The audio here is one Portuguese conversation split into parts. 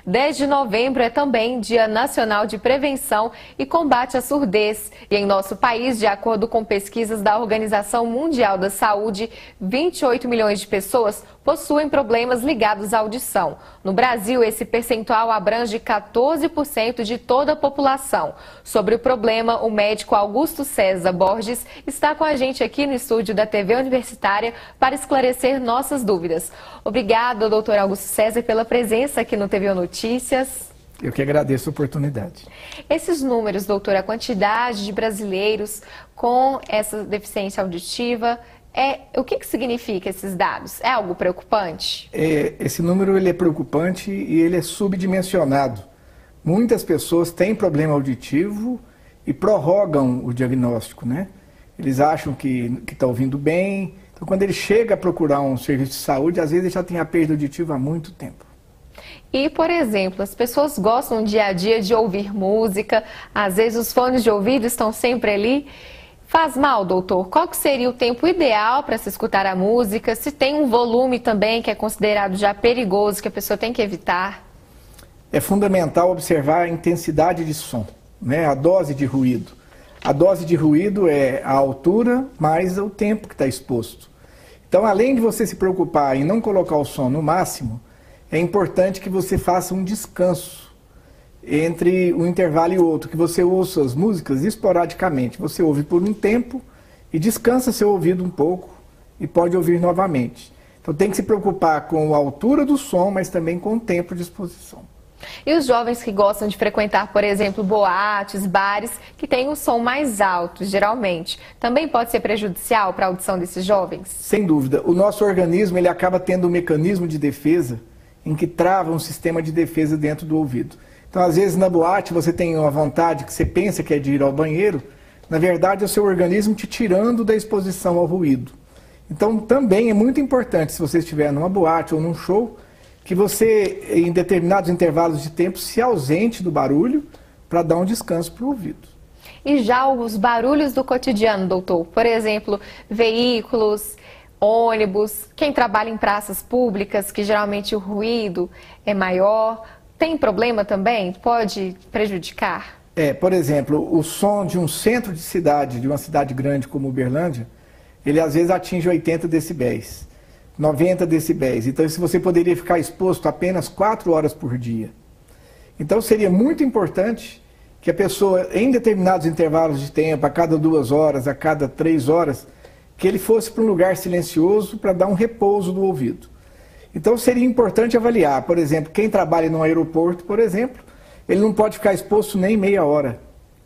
10 de novembro é também Dia Nacional de Prevenção e Combate à Surdez. E em nosso país, de acordo com pesquisas da Organização Mundial da Saúde, 28 milhões de pessoas possuem problemas ligados à audição. No Brasil, esse percentual abrange 14% de toda a população. Sobre o problema, o médico Augusto César Borges está com a gente aqui no estúdio da TV Universitária para esclarecer nossas dúvidas. Obrigada, doutor Augusto César, pela presença aqui no TV Notícias. Eu que agradeço a oportunidade. Esses números, doutor, a quantidade de brasileiros com essa deficiência auditiva, o que significa esses dados? É algo preocupante? Esse número ele é preocupante e ele é subdimensionado. Muitas pessoas têm problema auditivo e prorrogam o diagnóstico, né? Eles acham que está ouvindo bem. Então, quando ele chega a procurar um serviço de saúde, às vezes ele já tem a perda auditiva há muito tempo. E, por exemplo, as pessoas gostam no dia a dia de ouvir música, às vezes os fones de ouvido estão sempre ali. Faz mal, doutor? Qual que seria o tempo ideal para se escutar a música? Se tem um volume também que é considerado já perigoso, que a pessoa tem que evitar? É fundamental observar a intensidade de som, né? A dose de ruído. A dose de ruído é a altura mais o tempo que está exposto. Então, além de você se preocupar em não colocar o som no máximo, é importante que você faça um descanso entre um intervalo e outro, que você ouça as músicas esporadicamente. Você ouve por um tempo e descansa seu ouvido um pouco e pode ouvir novamente. Então tem que se preocupar com a altura do som, mas também com o tempo de exposição. E os jovens que gostam de frequentar, por exemplo, boates, bares, que têm um som mais alto, geralmente, também pode ser prejudicial para a audição desses jovens? Sem dúvida. O nosso organismo ele acaba tendo um mecanismo de defesa em que trava um sistema de defesa dentro do ouvido. Então, às vezes, na boate, você tem uma vontade que você pensa que é de ir ao banheiro, na verdade, é o seu organismo te tirando da exposição ao ruído. Então, também é muito importante, se você estiver numa boate ou num show, que você, em determinados intervalos de tempo, se ausente do barulho para dar um descanso para o ouvido. E já os barulhos do cotidiano, doutor? Por exemplo, veículos, ônibus, quem trabalha em praças públicas, que geralmente o ruído é maior, tem problema também? Pode prejudicar? Por exemplo, o som de um centro de cidade, de uma cidade grande como Uberlândia, ele às vezes atinge 80 decibéis, 90 decibéis. Então, se você poderia ficar exposto apenas 4 horas por dia. Então, seria muito importante que a pessoa, em determinados intervalos de tempo, a cada 2 horas, a cada 3 horas, que ele fosse para um lugar silencioso para dar um repouso do ouvido. Então seria importante avaliar, por exemplo, quem trabalha no aeroporto, por exemplo, ele não pode ficar exposto nem meia hora.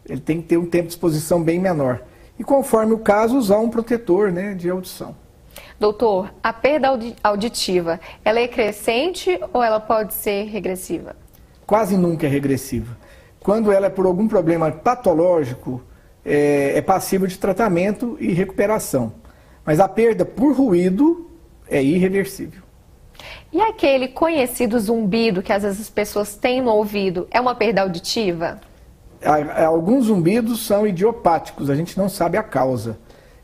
Ele tem que ter um tempo de exposição bem menor. E conforme o caso, usar um protetor, né, de audição. Doutor, a perda auditiva, ela é crescente ou ela pode ser regressiva? Quase nunca é regressiva. Quando ela é por algum problema patológico, é passível de tratamento e recuperação. Mas a perda por ruído é irreversível. E aquele conhecido zumbido que às vezes as pessoas têm no ouvido, é uma perda auditiva? Alguns zumbidos são idiopáticos, a gente não sabe a causa.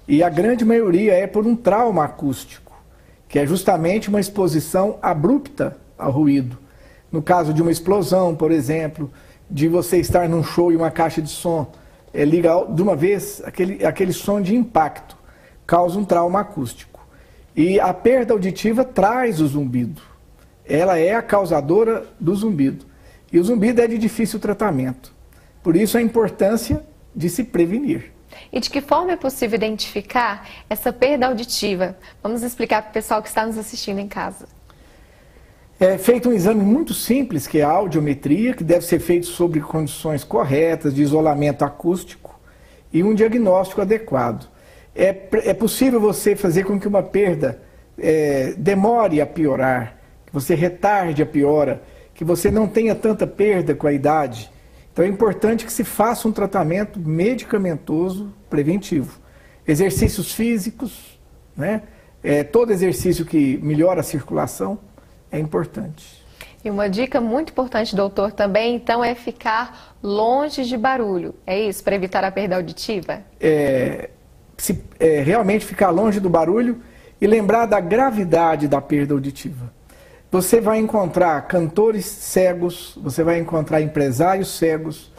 E a grande maioria é por um trauma acústico, que é justamente uma exposição abrupta ao ruído. No caso de uma explosão, por exemplo, de você estar num show e uma caixa de som liga de uma vez, aquele som de impacto causa um trauma acústico. E a perda auditiva traz o zumbido. Ela é a causadora do zumbido. E o zumbido é de difícil tratamento. Por isso a importância de se prevenir. E de que forma é possível identificar essa perda auditiva? Vamos explicar para o pessoal que está nos assistindo em casa. É feito um exame muito simples, que é a audiometria, que deve ser feito sobre condições corretas de isolamento acústico e um diagnóstico adequado. É possível você fazer com que uma perda demore a piorar, que você retarde a piora, que você não tenha tanta perda com a idade. Então é importante que se faça um tratamento medicamentoso preventivo. Exercícios físicos, né? Todo exercício que melhora a circulação é importante. E uma dica muito importante, doutor, também, então, é ficar longe de barulho. É isso, para evitar a perda auditiva? Realmente ficar longe do barulho e lembrar da gravidade da perda auditiva. Você vai encontrar cantores cegos, você vai encontrar empresários cegos,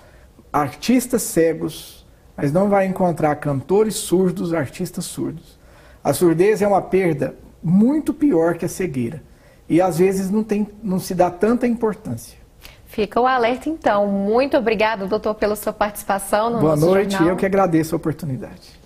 artistas cegos, mas não vai encontrar cantores surdos, artistas surdos. A surdez é uma perda muito pior que a cegueira. E às vezes não se dá tanta importância. Fica o alerta então. Muito obrigado, doutor, pela sua participação no nosso jornal. Boa noite, eu que agradeço a oportunidade.